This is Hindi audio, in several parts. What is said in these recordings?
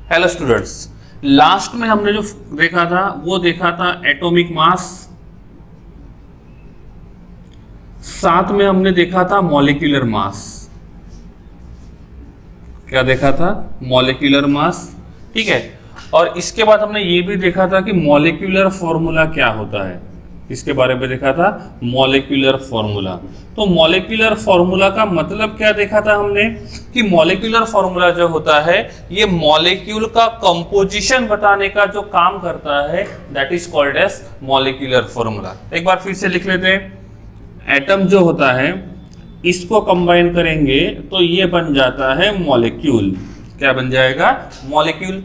हेलो स्टूडेंट्स, लास्ट में हमने जो देखा था वो देखा था एटॉमिक मास, साथ में हमने देखा था मॉलिक्यूलर मास। क्या देखा था? Molecular mass. ठीक है, और इसके बाद हमने ये भी देखा था कि मॉलिक्यूलर फॉर्मूला क्या होता है। इसके बारे में देखा था मॉलिक्यूलर फॉर्मूला। तो मॉलिक्यूलर फॉर्मूला का मतलब क्या देखा था हमने कि मॉलिक्यूलर फॉर्मूला जो होता है ये मॉलिक्यूल का कंपोजिशन बताने का जो काम करता है, that is called as molecular formula. एक बार फिर से लिख लेते हैं। एटम जो होता है इसको कंबाइन करेंगे तो ये बन जाता है मॉलिक्यूल। क्या बन जाएगा? मॉलिक्यूल।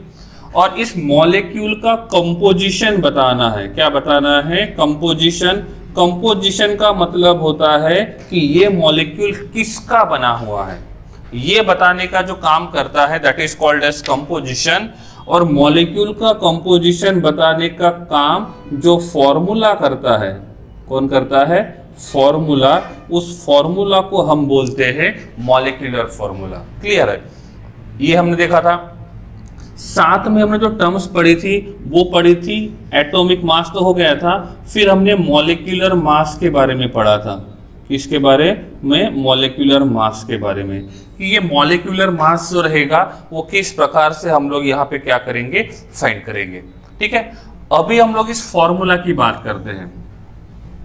और इस मॉलिक्यूल का कंपोजिशन बताना है। क्या बताना है? कंपोजिशन। कंपोजिशन का मतलब होता है कि ये मॉलिक्यूल किसका बना हुआ है, ये बताने का जो काम करता है that is called as composition. और मॉलिक्यूल का कंपोजिशन बताने का काम जो फॉर्मूला करता है, कौन करता है? फॉर्मूला। उस फॉर्मूला को हम बोलते हैं मॉलिक्यूलर फॉर्मूला। क्लियर है? ये हमने देखा था। साथ में हमने जो टर्म्स पढ़ी थी वो पढ़ी थी एटॉमिक मास तो हो गया था, फिर हमने मॉलिक्यूलर मास के बारे में पढ़ा था। किसके बारे में? मॉलिक्यूलर मास के बारे में, कि ये मॉलिक्यूलर मास जो रहेगा वो किस प्रकार से हम लोग यहाँ पे क्या करेंगे? फाइंड करेंगे। ठीक है, अभी हम लोग इस फॉर्मूला की बात करते हैं।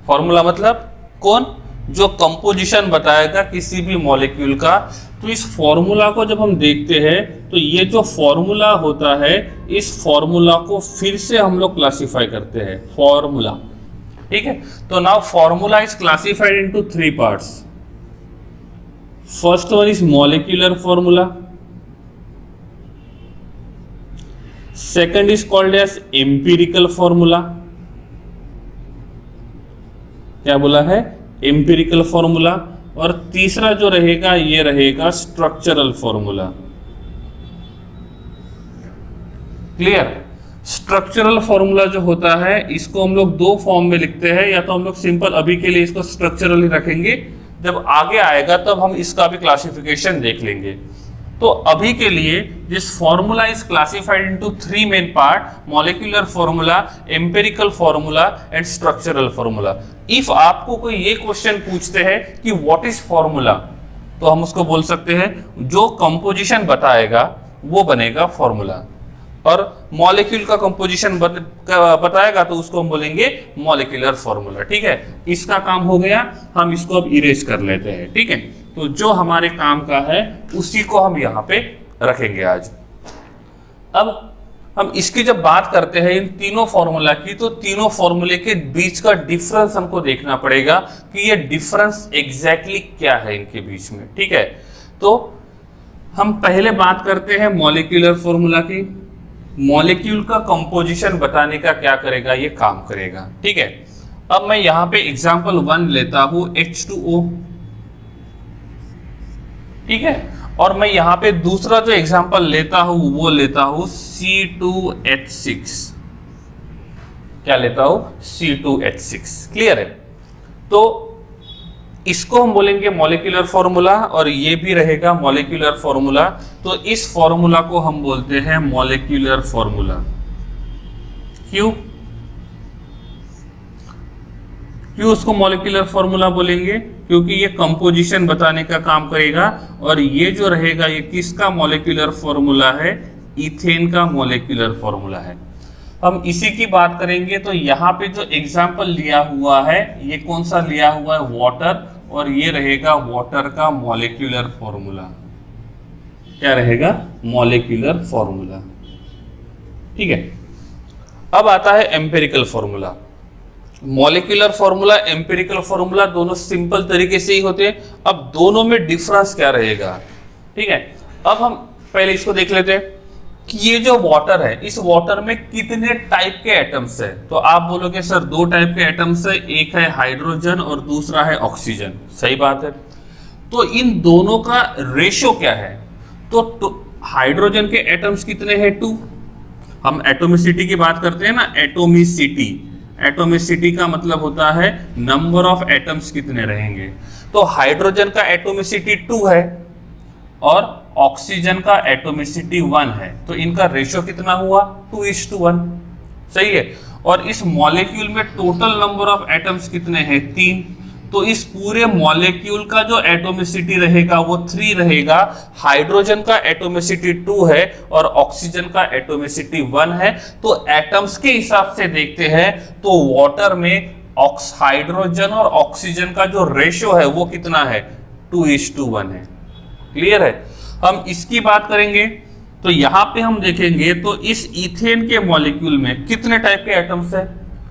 फॉर्मूला मतलब कौन? जो कंपोजिशन बताएगा किसी भी मॉलिक्यूल का। तो इस फॉर्मूला को जब हम देखते हैं तो ये जो फॉर्मूला होता है, इस फॉर्मूला को फिर से हम लोग क्लासिफाई करते हैं। फॉर्मूला, ठीक है। तो now formula is classified into 3 parts. First one is molecular formula, second is called as empirical formula. क्या बोला है? Empirical formula. और तीसरा जो रहेगा ये रहेगा structural formula. Clear? Structural formula जो होता है इसको हम लोग 2 फॉर्म में लिखते हैं, या तो हम लोग सिंपल अभी के लिए इसको स्ट्रक्चरल ही रखेंगे, जब आगे आएगा तब हम इसका भी क्लासिफिकेशन देख लेंगे। तो अभी के लिए this formula is classified into 3 main part: molecular formula, empirical formula and structural formula. If आपको कोई ये क्वेश्चन पूछते हैं कि व्हाट इज फॉर्मूला, तो हम उसको बोल सकते हैं जो कंपोजिशन बताएगा वो बनेगा फॉर्मूला, और मॉलिक्यूल का कंपोजिशन बताएगा तो उसको हम बोलेंगे मॉलिक्यूलर फॉर्मूला। ठीक है, इसका काम हो गया, हम इसको अब इरेज कर लेते हैं। ठीक है, तो जो हमारे काम का है उसी को हम यहाँ पे रखेंगे आज। अब हम इसकी जब बात करते हैं इन तीनों फॉर्मूला की, तो तीनों फॉर्मूले के बीच का डिफरेंस हमको देखना पड़ेगा कि ये डिफरेंस एग्जैक्टली क्या है इनके बीच में। ठीक है, तो हम पहले बात करते हैं मॉलिक्यूलर फॉर्मूला की। मॉलिक्यूल का कंपोजिशन बताने का क्या करेगा? ये काम करेगा। ठीक है, अब मैं यहाँ पे एग्जांपल 1 लेता हूं H2O। ठीक है, और मैं यहाँ पे दूसरा जो एग्जांपल लेता हूं वो लेता हूं C2H6। क्या लेता हूं? C2H6। क्लियर है? तो इसको हम बोलेंगे मॉलिक्यूलर फॉर्मूला, और ये भी रहेगा मॉलिक्यूलर फॉर्मूला। तो इस फॉर्मूला को हम बोलते हैं मॉलिक्यूलर फॉर्मूला। क्यों उसको मॉलिक्यूलर फॉर्मूला बोलेंगे? क्योंकि ये कंपोजिशन बताने का काम करेगा, और ये जो रहेगा ये किसका मॉलिक्यूलर फॉर्मूला है? इथेन का मॉलिक्यूलर फॉर्मूला है। हम इसी की बात करेंगे। तो यहाँ पे जो एग्जाम्पल लिया हुआ है ये कौन सा लिया हुआ है? वाटर, और ये रहेगा वाटर का मॉलिक्यूलर फॉर्मूला। क्या रहेगा? Molecular formula. ठीक है, अब आता है empirical formula. Molecular formula, empirical formula दोनों सिंपल तरीके से ही होते हैं। अब दोनों में डिफरेंस क्या रहेगा? ठीक है, अब हम पहले इसको देख लेते हैं कि ये जो वाटर है, इस वाटर में कितने टाइप के एटम्स है। तो आप बोलोगे सर 2 टाइप के एटम्स है, एक है हाइड्रोजन और दूसरा है ऑक्सीजन। सही बात है। तो इन दोनों का रेशो क्या है? तो हाइड्रोजन के एटम्स कितने हैं? 2। हम एटोमिसिटी की बात करते हैं ना, एटोमिसिटी। एटोमिसिटी का मतलब होता है नंबर ऑफ एटम्स कितने रहेंगे। तो हाइड्रोजन का एटोमिसिटी 2 है और ऑक्सीजन का एटोमिसिटी 1 है, तो इनका रेशियो कितना हुआ 2:1, सही है। और इस मॉलिक्यूल में टोटल नंबर ऑफ एटम्स कितने हैं 3, तो इस पूरे मॉलिक्यूल का जो एटोमिसिटी रहेगा वो 3 रहेगा। हाइड्रोजन का एटोमिसिटी 2 है और ऑक्सीजन का एटोमिसिटी 1 है। तो एटम्स के हिसाब से देखते हैं तो वाटर में हाइड्रोजन और ऑक्सीजन का जो रेशियो है वो कितना है 2:1 है। क्लियर है। हम इसकी बात करेंगे तो यहां पे हम देखेंगे तो इस इथेन के मॉलिक्यूल में कितने टाइप के एटम्स है,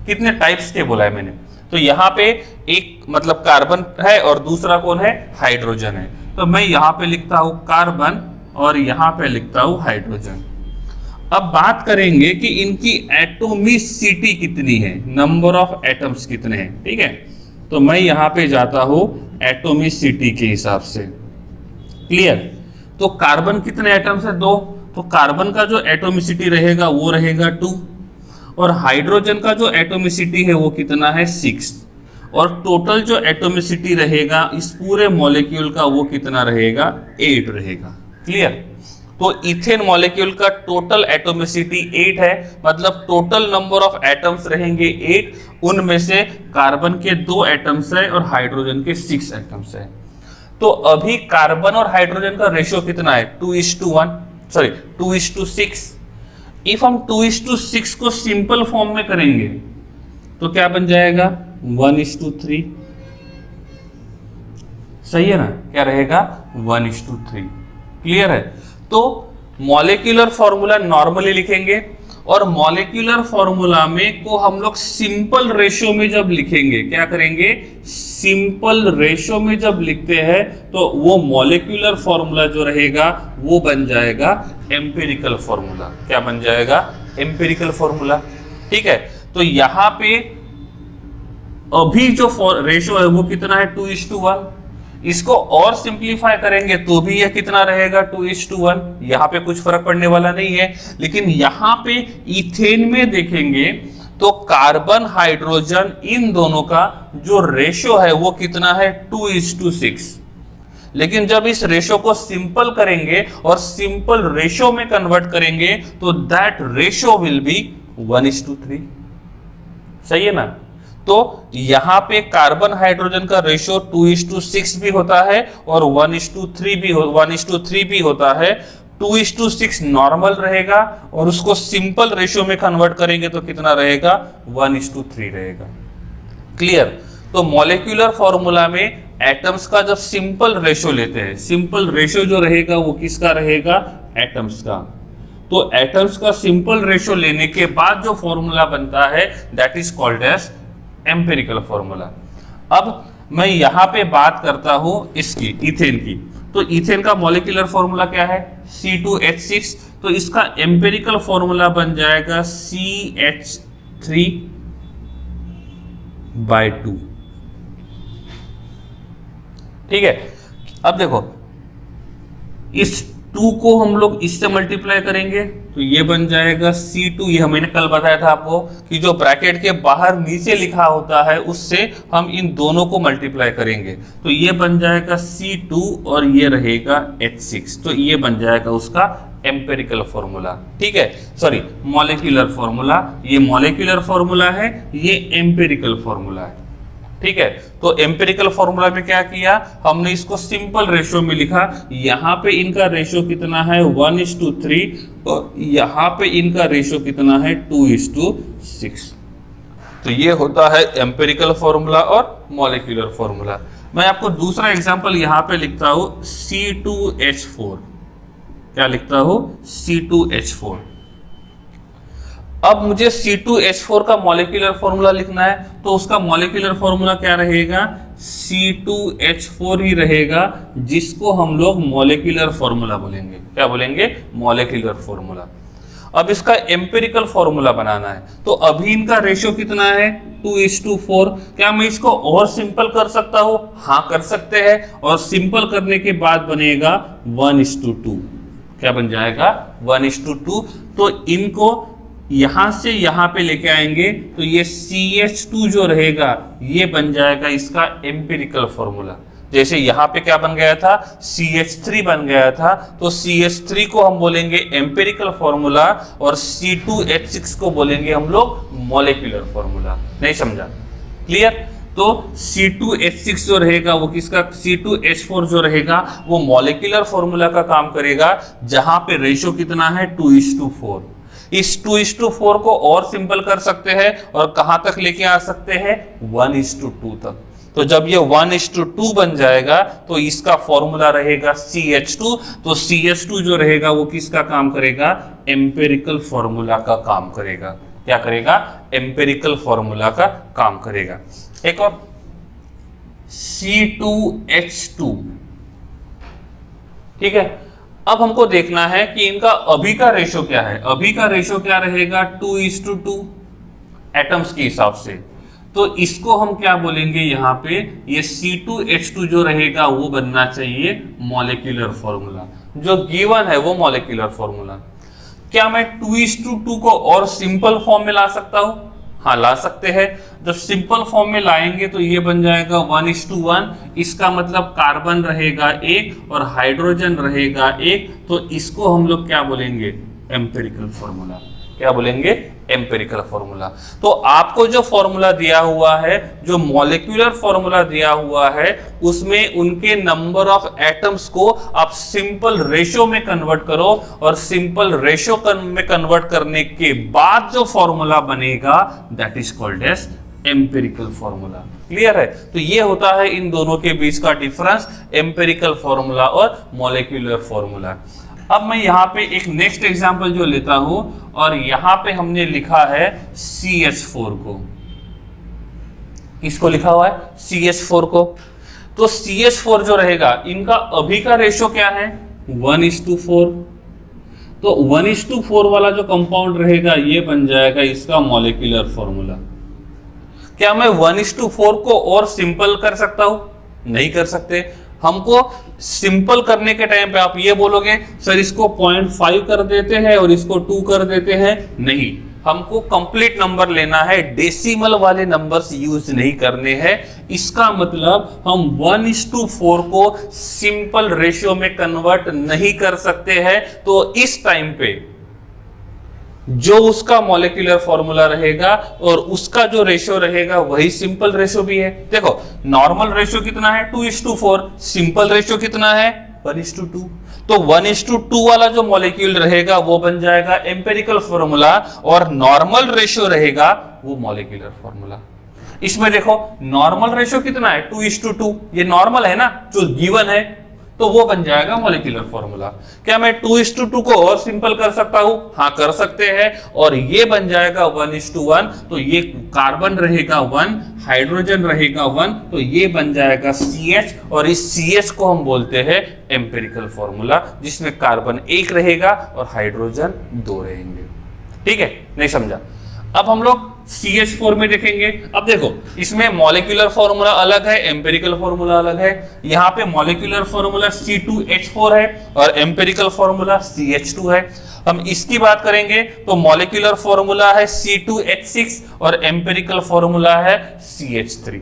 कितने टाइप्स के बोला है मैंने, तो यहाँ पे एक मतलब कार्बन है और दूसरा कौन है हाइड्रोजन है। तो मैं यहाँ पे लिखता हूं कार्बन और यहाँ पे लिखता हूं हाइड्रोजन। अब बात करेंगे कि इनकी एटोमिसिटी कितनी है, नंबर ऑफ एटम्स कितने हैं, ठीक है। तो मैं यहाँ पे जाता हूं एटोमिसिटी के हिसाब से। क्लियर। तो कार्बन कितने एटम्स है 2, तो कार्बन का जो एटोमिसिटी रहेगा वो रहेगा 2 और हाइड्रोजन का जो एटोमिसिटी है वो कितना है 6 और टोटल जो एटोमिसिटी रहेगा इस पूरे मॉलिक्यूल का वो कितना रहेगा 8 रहेगा। क्लियर। तो इथेन मॉलिक्यूल का टोटल एटोमिसिटी 8 है, मतलब टोटल नंबर ऑफ एटम्स रहेंगे 8, उनमें से कार्बन के 2 एटम्स है और हाइड्रोजन के 6 एटम्स है। तो अभी कार्बन और हाइड्रोजन का रेशियो कितना है 2:6। इफ हम 2:6 को सिंपल फॉर्म में करेंगे तो क्या बन जाएगा 1:3, सही है ना, क्या रहेगा 1:3। क्लियर है। तो मॉलिक्यूलर फॉर्मूला नॉर्मली लिखेंगे और मॉलिक्यूलर फॉर्मूला में को हम लोग सिंपल रेशियो में जब लिखेंगे, क्या करेंगे सिंपल रेशियो में जब लिखते हैं तो वो मॉलिक्यूलर फॉर्मूला जो रहेगा वो बन जाएगा एम्पिरिकल फॉर्मूला। क्या बन जाएगा एम्पिरिकल फॉर्मूला। ठीक है। तो यहां पे अभी जो रेशियो है वो कितना है 2:1। इसको और सिंप्लीफाई करेंगे तो भी यह कितना रहेगा 2:1। यहां पे कुछ फर्क पड़ने वाला नहीं है। लेकिन यहां पे इथेन में देखेंगे तो कार्बन हाइड्रोजन इन दोनों का जो रेशियो है वो कितना है 2:6। लेकिन जब इस रेशियो को सिंपल करेंगे और सिंपल रेशियो में कन्वर्ट करेंगे तो दैट रेशियो विल बी 1:3। सही है ना। तो यहां पे कार्बन हाइड्रोजन का रेशियो 2:6 भी होता है और 1:3 भी होता है। 2:6 नॉर्मल रहेगा और उसको सिंपल रेशियो में कन्वर्ट करेंगे तो कितना रहेगा 1:3 रहेगा। क्लियर। तो मॉलिक्यूलर फॉर्मूला में एटम्स का जब सिंपल रेशियो लेते हैं, सिंपल रेशियो जो रहेगा वो किसका रहेगा एटम्स का। तो एटम्स का सिंपल रेशियो लेने के बाद जो फॉर्मूला बनता है that is called as empirical formula. अब मैं यहां पे बात करता हूं इसकी इथेन की। तो इथेन का मॉलिक्यूलर फॉर्मूला क्या है C2H6। तो इसका एम्पिरिकल फॉर्मूला बन जाएगा CH3/2। ठीक है। अब देखो इस 2 को हम लोग इससे मल्टीप्लाई करेंगे तो ये बन जाएगा C2। ये मैंने कल बताया था आपको कि जो ब्रैकेट के बाहर नीचे लिखा होता है उससे हम इन दोनों को मल्टीप्लाई करेंगे तो ये बन जाएगा C2 और ये रहेगा H6। तो ये बन जाएगा उसका एम्पिरिकल फॉर्मूला। ठीक है, सॉरी मॉलिक्यूलर फॉर्मूला। ये मॉलिक्यूलर फॉर्मूला है, ये एम्पिरिकल फॉर्मूला है। ठीक है। तो एम्पिरिकल फॉर्मूला में क्या किया हमने इसको सिंपल रेशियो में लिखा। यहां पे इनका रेशियो कितना है 1:3 और यहां पे इनका रेशियो कितना है 2:6। तो ये होता है एम्पिरिकल फॉर्मूला और मॉलिक्यूलर फॉर्मूला। मैं आपको दूसरा एग्जांपल यहां पे लिखता हूं C2H4। क्या लिखता हूं C2H4। अब मुझे C2H4 का मॉलिक्यूलर फॉर्मूला लिखना है तो उसका मॉलिक्यूलर फॉर्मूला क्या रहेगा C2H4 ही रहेगा, जिसको हम लोग मॉलिक्यूलर फॉर्मूला बोलेंगे। क्या बोलेंगे मॉलिक्यूलर फॉर्मूला। अब इसका एम्पिरिकल फॉर्मूला बनाना है तो अभी इनका रेशियो कितना है 2:4। क्या मैं इसको और सिंपल कर सकता हूं? हाँ कर सकते हैं। और सिंपल करने के बाद बनेगा 1:2। क्या बन जाएगा 1:2। तो इनको यहां से यहां पे लेके आएंगे तो ये CH2 जो रहेगा ये बन जाएगा इसका एम्पिरिकल फॉर्मूला। जैसे यहाँ पे क्या बन गया था, CH3 बन गया था, तो CH3 को हम बोलेंगे एम्पिरिकल फॉर्मूला और C2H6 को बोलेंगे हम लोग मॉलिक्यूलर फॉर्मूला। नहीं समझा? क्लियर? तो C2H6 जो रहेगा वो किसका, C2H4 जो रहेगा वो मॉलिक्यूलर फॉर्मूला का काम करेगा, जहां पे रेशियो कितना है 2:4। इस 2:4 को और सिंपल कर सकते हैं और कहां तक लेके आ सकते हैं, 1:2 तक। तो जब ये 1:2 बन जाएगा तो इसका फॉर्मूला रहेगा CH2। तो CH2 जो रहेगा वो किसका काम करेगा, एम्पिरिकल फॉर्मूला का काम करेगा। क्या करेगा, एम्पिरिकल फॉर्मूला का काम करेगा। एक और C2H2, ठीक है। अब हमको देखना है कि इनका अभी का रेशो क्या है। अभी का रेशो क्या रहेगा, 2:2 एटम्स के हिसाब से। तो इसको हम क्या बोलेंगे, यहाँ पे ये C2H2 जो रहेगा वो बनना चाहिए मॉलिक्यूलर फॉर्मूला। जो गिवन है वो मॉलिक्यूलर फॉर्मूला। क्या मैं 2:2 को और सिंपल फॉर्म में ला सकता हूं? हाँ, ला सकते हैं। जब सिंपल फॉर्म में लाएंगे तो ये बन जाएगा 1:1। इसका मतलब कार्बन रहेगा 1 और हाइड्रोजन रहेगा 1। तो इसको हम लोग क्या बोलेंगे, एम्पिरिकल फॉर्मूला। क्या बोलेंगे, एम्पिरिकल फॉर्मूला। तो आपको जो फॉर्मूला दिया हुआ है, जो मॉलिक्यूलर फॉर्मूला दिया हुआ है, उसमें उनके नंबर ऑफ एटम्स को आप सिंपल रेशियो में कन्वर्ट करो और सिंपल रेशियो में कन्वर्ट करने के बाद जो फॉर्मूला बनेगा that is called as empirical formula. Clear है? तो ये होता है इन दोनों के बीच का डिफरेंस, एम्पिरिकल फॉर्मूला और मॉलिक्यूलर फॉर्मूला। अब मैं यहाँ पे एक नेक्स्ट एग्जांपल जो लेता हूं और यहाँ पे हमने लिखा है CH4 को। किसको लिखा हुआ है, CH4 को। तो CH4 जो रहेगा, इनका अभी का रेशो क्या है, 1:4। तो 1:4 वाला जो कंपाउंड रहेगा ये बन जाएगा इसका मॉलिक्यूलर फॉर्मूला। क्या मैं 1:4 को और सिंपल कर सकता हूं? नहीं कर सकते। हमको सिंपल करने के टाइम पे आप ये बोलोगे सर इसको 0.5 कर देते हैं और इसको 2 कर देते हैं। नहीं, हमको कंप्लीट नंबर लेना है, डेसिमल वाले नंबर्स यूज नहीं करने हैं। इसका मतलब हम 1:4 को सिंपल रेशियो में कन्वर्ट नहीं कर सकते हैं। तो इस टाइम पे जो उसका मॉलिक्यूलर फॉर्मूला रहेगा और उसका जो रेशियो रहेगा वही सिंपल रेशियो भी है। देखो, नॉर्मल रेशियो कितना है, 2:4। सिंपल रेशियो कितना है, 1:2। तो 1:2 वाला जो मॉलिक्यूल रहेगा वो बन जाएगा एम्पिरिकल फॉर्मूला और नॉर्मल रेशियो रहेगा वो मॉलिक्यूलर फॉर्मूला। इसमें देखो नॉर्मल रेशियो कितना है, 2:2। ये नॉर्मल है ना, जो गिवन है, तो वो बन जाएगा मॉलिक्यूलर फॉर्मूला। क्या मैं 2:2 को और सिंपल कर सकता हूं? हाँ, कर सकते हैं। और ये बन जाएगा 1:1। तो ये कार्बन रहेगा 1, हाइड्रोजन रहेगा 1, तो ये बन जाएगा CH और इस CH को हम बोलते हैं एम्पिरिकल फॉर्मूला, जिसमें कार्बन 1 रहेगा और हाइड्रोजन 2 रहेंगे। ठीक है? नहीं समझा? अब हम लोग CH4 में देखेंगे। अब देखो, इसमें मॉलिक्यूलर फॉर्मूला अलग है, एम्पिरिकल फॉर्मूला अलग है। यहाँ पे मॉलिक्यूलर फॉर्मूला C2H4 है और एम्पिरिकल फॉर्मूला CH2 है। हम इसकी बात करेंगे तो मॉलिक्यूलर फॉर्मूला है C2H6 और एम्पिरिकल फॉर्मूला है CH3।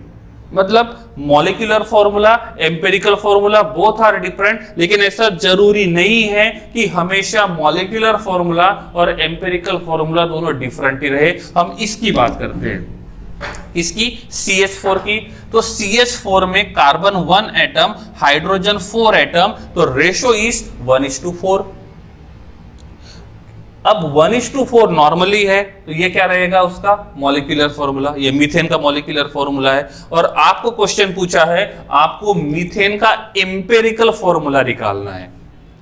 मतलब molecular formula, empirical formula both are different, लेकिन ऐसा जरूरी नहीं है कि हमेशा मॉलिक्यूलर फॉर्मूला और एम्पिरिकल फॉर्मूला दोनों डिफरेंट ही रहे। हम इसकी बात करते हैं, इसकी CH4 की। तो CH4 में कार्बन 1 एटम, हाइड्रोजन 4 एटम, तो रेशो इज 1:4। अब 1:4 नॉर्मली है, तो ये क्या रहेगा उसका मॉलिक्यूलर फॉर्मूला। ये मीथेन का मॉलिक्यूलर फॉर्मूला है। और आपको क्वेश्चन पूछा है, आपको मीथेन का एम्पिरिकल फॉर्मूला निकालना है।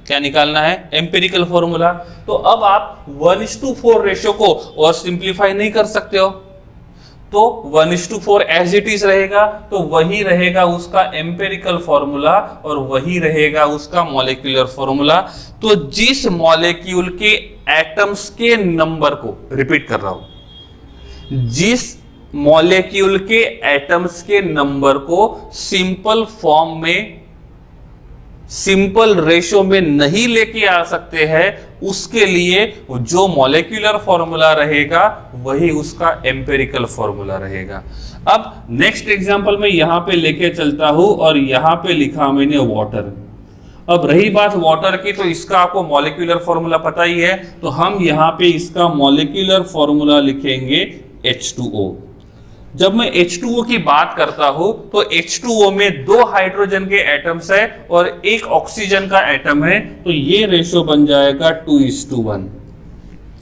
क्या निकालना है? Empirical formula. तो अब आप 1:4 रेशियो को और सिंप्लीफाई नहीं कर सकते हो, तो 1:4 एज इट इज रहेगा, तो वही रहेगा उसका एम्पिरिकल फॉर्मूला और वही रहेगा उसका मॉलिक्यूलर फॉर्मूला। तो जिस मॉलिक्यूल के एटम्स के नंबर को, रिपीट कर रहा हूं, जिस मॉलिक्यूल के एटम्स के नंबर को सिंपल फॉर्म में, सिंपल रेशो में नहीं लेके आ सकते हैं, उसके लिए जो मॉलिक्यूलर फॉर्मूला रहेगा वही उसका एम्पिरिकल फॉर्मूला रहेगा। अब नेक्स्ट एग्जांपल में यहां पे लेके चलता हूं और यहां पे लिखा मैंने वाटर। अब रही बात वाटर की, तो इसका आपको मॉलिक्यूलर फॉर्मूला पता ही है, तो हम यहाँ पे इसका मॉलिक्यूलर फॉर्मूला लिखेंगे H2O। जब मैं H2O की बात करता हूं तो H2O में 2 हाइड्रोजन के एटम्स है और 1 ऑक्सीजन का एटम है, तो ये रेशियो बन जाएगा 2:1।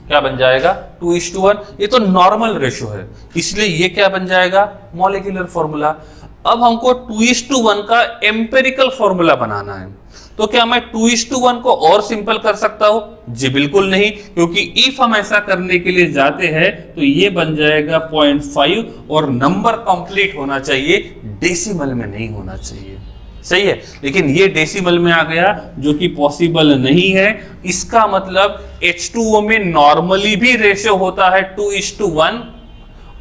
क्या बन जाएगा? 2:1। ये तो नॉर्मल रेशियो है, इसलिए ये क्या बन जाएगा? Molecular formula. अब हमको 2:1 का एम्पिरिकल फॉर्मूला बनाना है, तो क्या मैं 2:1 को और सिंपल कर सकता हूं? जी बिल्कुल नहीं, क्योंकि इफ हम ऐसा करने के लिए जाते हैं तो ये बन जाएगा 0.5 और नंबर कंप्लीट होना चाहिए, डेसिमल में नहीं होना चाहिए। सही है, लेकिन ये डेसिमल में आ गया जो कि पॉसिबल नहीं है। इसका मतलब H2O में नॉर्मली भी रेशियो होता है 2:1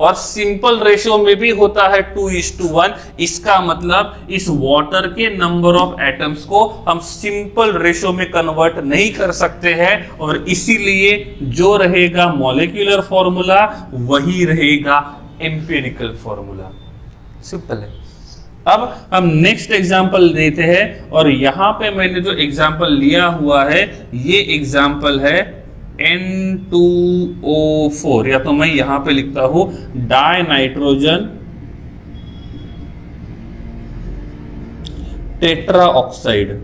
और सिंपल रेशियो में भी होता है 2:1। इसका मतलब इस वाटर के नंबर ऑफ एटम्स को हम सिंपल रेशियो में कन्वर्ट नहीं कर सकते हैं, और इसीलिए जो रहेगा मॉलिक्यूलर फॉर्मूला वही रहेगा एम्पिरिकल फॉर्मूला। सिंपल है। अब हम नेक्स्ट एग्जांपल देते हैं, और यहां पे मैंने जो एग्जांपल लिया हुआ है ये एग्जांपल है N2O4, या तो मैं यहां पे लिखता हूं डाई नाइट्रोजन टेट्रा ऑक्साइड।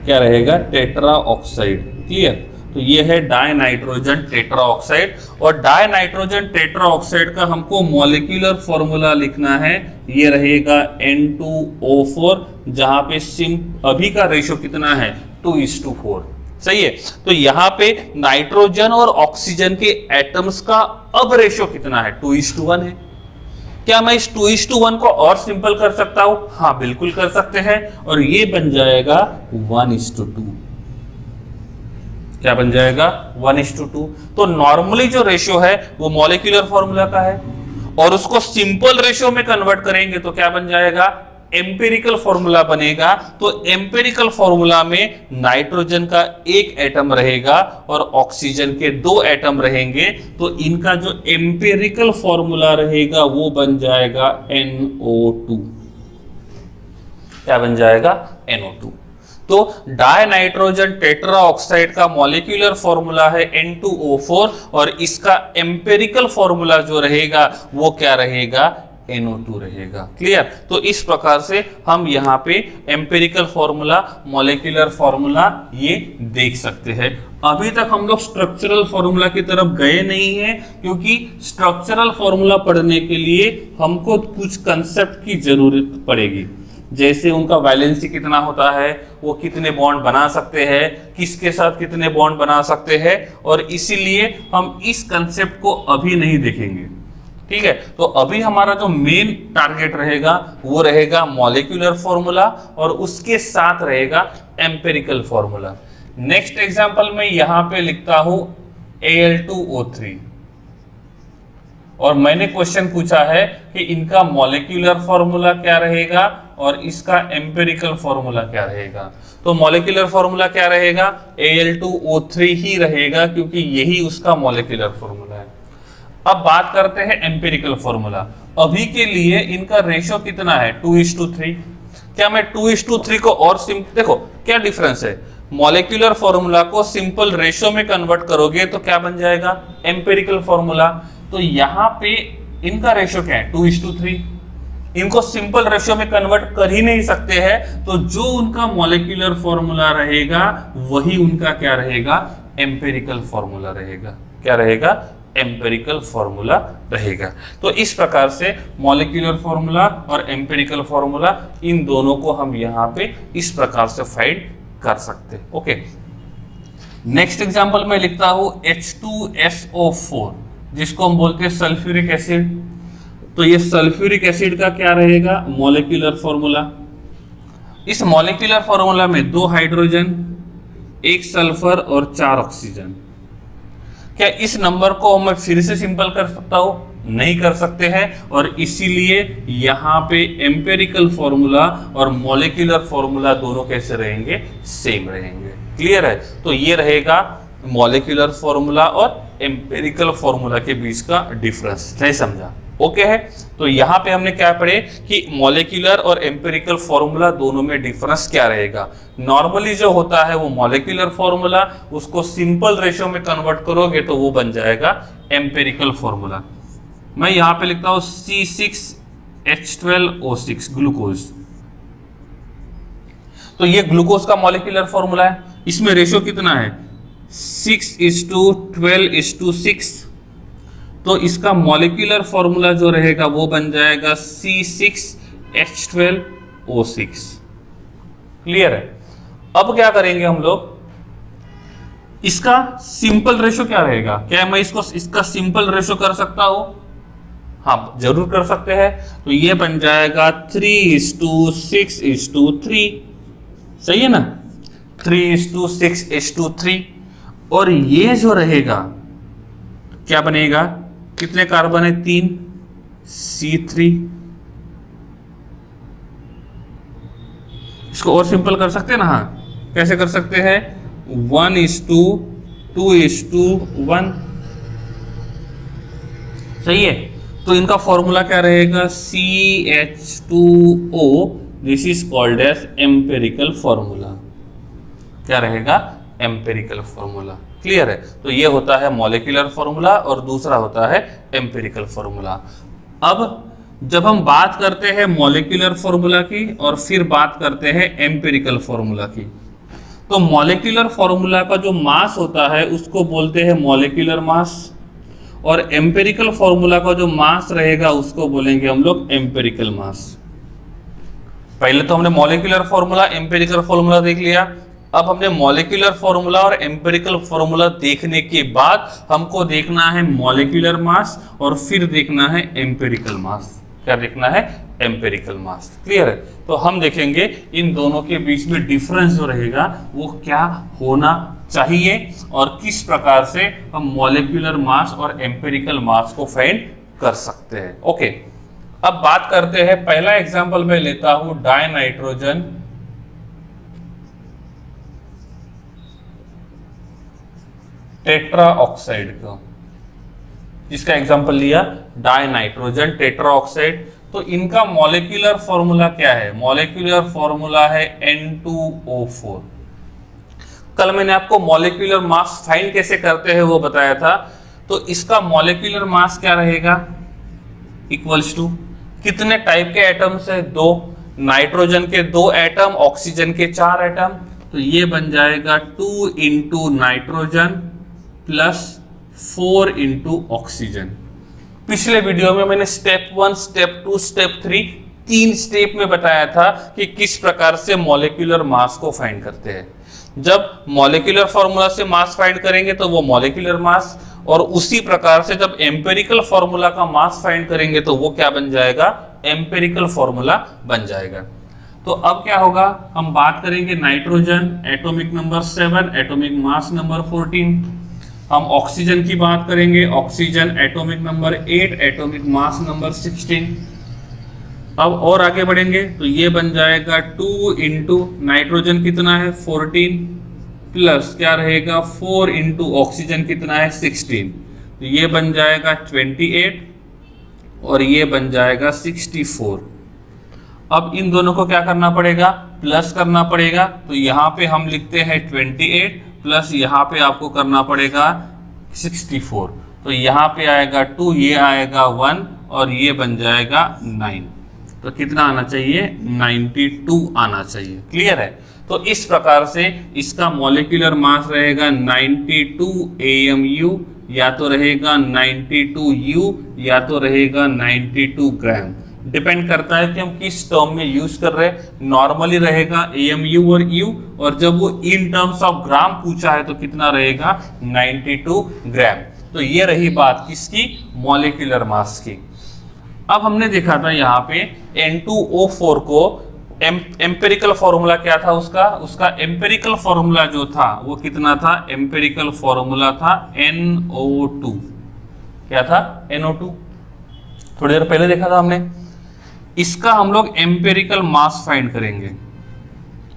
क्या रहेगा? Tetra oxide. क्लियर? तो ये है डाई नाइट्रोजन टेट्रा ऑक्साइड, और डाई नाइट्रोजन टेट्रा ऑक्साइड का हमको मॉलिक्यूलर फॉर्मूला लिखना है, ये रहेगा N2O4, जहां पे अभी का रेशियो कितना है? 2:4। सही है, तो यहां पे नाइट्रोजन और ऑक्सीजन के एटम्स का अब रेशियो कितना है? 2:1 है। क्या मैं इस 2:1 को और सिंपल कर सकता हूं? हाँ बिल्कुल कर सकते हैं, और ये बन जाएगा 1:2। क्या बन जाएगा? 1:2। तो नॉर्मली जो रेशियो है वो मॉलिक्यूलर फॉर्मूला का है, और उसको सिंपल रेशियो में कन्वर्ट करेंगे तो क्या बन जाएगा? एम्पिरिकल फॉर्मूला बनेगा। तो एम्पिरिकल फॉर्मूला में नाइट्रोजन का 1 एटम रहेगा और ऑक्सीजन के 2 एटम रहेंगे, तो इनका जो एम्पिरिकल फॉर्मूला रहेगा वो बन जाएगा NO2। क्या बन जाएगा? NO2। तो डाई नाइट्रोजन टेट्रा ऑक्साइड का मॉलिक्यूलर फॉर्मूला है N2O4, और इसका एम्पिरिकल फॉर्मूला जो रहेगा वो क्या रहेगा? NO2 रहेगा। क्लियर? तो इस प्रकार से हम यहाँ पे एम्पिरिकल फॉर्मूला, मॉलिक्यूलर फॉर्मूला ये देख सकते हैं। अभी तक हम लोग स्ट्रक्चरल फॉर्मूला की तरफ गए नहीं हैं, क्योंकि स्ट्रक्चरल फॉर्मूला पढ़ने के लिए हमको कुछ कंसेप्ट की जरूरत पड़ेगी, जैसे उनका वैलेंसी कितना होता है, वो कितने बॉन्ड बना सकते हैं, किसके साथ कितने बॉन्ड बना सकते हैं, और इसीलिए हम इस कंसेप्ट को अभी नहीं देखेंगे। ठीक है, तो अभी हमारा जो मेन टारगेट रहेगा वो रहेगा मॉलिक्यूलर फॉर्मूला, और उसके साथ रहेगा एम्पिरिकल फॉर्मूला। नेक्स्ट एग्जांपल में यहां पे लिखता हूं Al2O3, और मैंने क्वेश्चन पूछा है कि इनका मॉलिक्यूलर फॉर्मूला क्या रहेगा और इसका एम्पिरिकल फॉर्मूला क्या रहेगा। तो मॉलिक्यूलर फॉर्मूला क्या रहेगा? Al2O3 ही रहेगा, क्योंकि यही उसका मॉलिक्यूलर फॉर्मूला है। अब बात करते हैं एम्पिरिकल फॉर्मूला। अभी के लिए इनका रेशियो कितना है? 2:3। क्या मैं 2:3 को और देखो क्या डिफरेंस है, मॉलिक्यूलर फॉर्मूला को सिंपल रेशियो में कन्वर्ट करोगे तो क्या बन जाएगा? Empirical formula. तो यहाँ पे इनका रेशियो क्या है? 2:3। इनको सिंपल रेशियो में कन्वर्ट कर ही नहीं सकते हैं, तो जो उनका मॉलिक्यूलर फॉर्मूला रहेगा वही उनका क्या रहेगा? एम्पिरिकल फॉर्मूला रहेगा। क्या रहेगा? एम्पिरिकल फॉर्मूला रहेगा। तो इस प्रकार से मॉलिक्यूलर फॉर्मूला और एम्पिरिकल फॉर्मूला, इन दोनों को हम यहाँ पे इस प्रकार से फाइंड कर सकते हैं। ओके, नेक्स्ट एग्जांपल में लिखता हूं H2SO4, जिसको हम बोलते हैं सल्फ्यूरिक एसिड। तो ये सल्फ्यूरिक एसिड का क्या रहेगा? Molecular formula. इस मॉलिक्यूलर फॉर्मूला में 2 हाइड्रोजन, 1 सल्फर और 4 ऑक्सीजन। क्या इस नंबर को मैं फिर से सिंपल कर सकता हूं? नहीं कर सकते हैं, और इसीलिए यहां पे एम्पिरिकल फॉर्मूला और मॉलिक्यूलर फॉर्मूला दोनों कैसे रहेंगे? सेम रहेंगे। क्लियर है? तो ये रहेगा मॉलिक्यूलर फॉर्मूला और एम्पेरिकल फॉर्मूला के बीच का डिफरेंस। नहीं समझा? ओके है। तो यहाँ पे हमने क्या पढ़े कि मॉलिक्यूलर और एम्पेरिकल फॉर्मूला दोनों में डिफरेंस क्या रहेगा। नॉर्मली जो होता है वो मॉलिक्यूलर फॉर्मूला, उसको सिंपल रेशियो में कन्वर्ट करोगे तो वो बन जाएगा एम्पेरिकल फॉर्मूला। मैं यहाँ पे लिखता हूँ C6H12O6 ग्लूकोज। तो ये ग्लूकोज का मॉलिक्यूलर फॉर्मूला है। इसमें रेशियो कितना है? 6:12:6। तो इसका मॉलिक्यूलर फॉर्मूला जो रहेगा वो बन जाएगा C6H12O6। क्लियर है? अब क्या करेंगे हम लोग, इसका सिंपल रेशियो क्या रहेगा? क्या मैं इसका सिंपल रेशियो कर सकता हूं? हाँ, जरूर कर सकते हैं। तो ये बन जाएगा 3:6:3। सही है ना? 3:6:3। और ये जो रहेगा क्या बनेगा? कितने कार्बन है? 3 C3। इसको और सिंपल कर सकते हैं ना? हाँ, कैसे कर सकते हैं? 1:2:1। सही है। तो इनका फॉर्मूला क्या रहेगा? CH2O। This is called as empirical formula. क्या रहेगा? Empirical formula. क्लियर है? तो ये होता है मॉलिक्यूलर फॉर्मूला और दूसरा होता है एम्पेरिकल फॉर्मूला। अब जब हम बात करते हैं मॉलिक्यूलर फॉर्मूला की और फिर बात करते हैं एम्पेरिकल फॉर्मूला की, तो मॉलिक्यूलर फॉर्मूला का जो मास होता है उसको बोलते हैं मॉलिक्यूलर मास, और एम्पेरिकल फॉर्मूला का जो मास रहेगा उसको बोलेंगे हम लोग एम्पेरिकल मास। पहले तो हमने मॉलिक्यूलर फॉर्मूला, एम्पेरिकल फॉर्मूला देख लिया। अब हमने मॉलिक्यूलर फॉर्मूला और एम्पेरिकल फॉर्मूला देखने के बाद हमको देखना है मॉलिक्यूलर मास और फिर देखना है एम्पेरिकल मास। क्या देखना है? एम्पेरिकल मास। क्लियर है? तो हम देखेंगे इन दोनों के बीच में डिफरेंस जो रहेगा वो क्या होना चाहिए और किस प्रकार से हम मॉलिक्यूलर मास और एम्पेरिकल मास को फाइंड कर सकते हैं। ओके, अब बात करते हैं। पहला एग्जांपल मैं लेता हूं डाइनाइट्रोजन टेट्रा ऑक्साइड का। इसका एग्जांपल लिया डाइनाइट्रोजन टेट्रा ऑक्साइड। तो इनका मॉलिक्यूलर फॉर्मूला क्या है? मॉलिक्यूलर फॉर्मूला है N2O4। कल मैंने आपको मॉलिक्यूलर मास फाइंड कैसे करते हैं वो बताया था। तो इसका मॉलिक्यूलर मास क्या रहेगा? इक्वल्स टू कितने टाइप के एटम्स है? 2। नाइट्रोजन के 2 एटम, ऑक्सीजन के 4 एटम। तो ये बन जाएगा 2 × नाइट्रोजन प्लस 4 × ऑक्सीजन। पिछले वीडियो में मैंने स्टेप 1, स्टेप 2, स्टेप 3 3 स्टेप में बताया था कि किस प्रकार से मॉलिक्यूलर मास को फाइंड करते हैं। जब मॉलिक्यूलर फॉर्मूला से मास फाइंड करेंगे तो वो मॉलिक्यूलर मास, और उसी प्रकार से जब एम्पेरिकल फॉर्मूला का मास फाइंड करेंगे तो वो क्या बन जाएगा? एम्पेरिकल फॉर्मूला बन जाएगा। तो अब क्या होगा? हम बात करेंगे nitrogen, atomic number 7, atomic mass number 14। हम ऑक्सीजन की बात करेंगे, oxygen atomic number 8, atomic mass number 16। अब और आगे बढ़ेंगे तो ये बन जाएगा 2 × नाइट्रोजन कितना है? 14 प्लस क्या रहेगा? 4 × ऑक्सीजन कितना है? 16। तो ये बन जाएगा 28 और ये बन जाएगा 64। अब इन दोनों को क्या करना पड़ेगा? प्लस करना पड़ेगा। तो यहाँ पे हम लिखते हैं 28 प्लस यहाँ पे आपको करना पड़ेगा 64। तो यहाँ पे आएगा 2, ये आएगा 1 और ये बन जाएगा 9। तो कितना आना चाहिए? 92 आना चाहिए। क्लियर है? तो इस प्रकार से इसका मॉलिक्यूलर मास रहेगा 92 AMU, या तो रहेगा 92 U, या तो रहेगा 92 ग्राम। डिपेंड करता है कि हम किस टर्म में यूज कर रहे हैं। नॉर्मली रहेगा AMU और U, और जब वो इन टर्म्स ऑफ ग्राम पूछा है तो कितना रहेगा? 92 ग्राम। तो ये रही बात किसकी? मॉलिक्यूलर मास की। अब हमने देखा था यहाँ पे N2O4 को एम्पेरिकल फॉर्मूला क्या था उसका एम्पेरिकल फॉर्मूला जो था वो कितना था? एम्पेरिकल फॉर्मूला था NO2। क्या था? NO2। थोड़ी देर पहले देखा था हमने। इसका हम लोग एम्पेरिकल मास फाइंड करेंगे।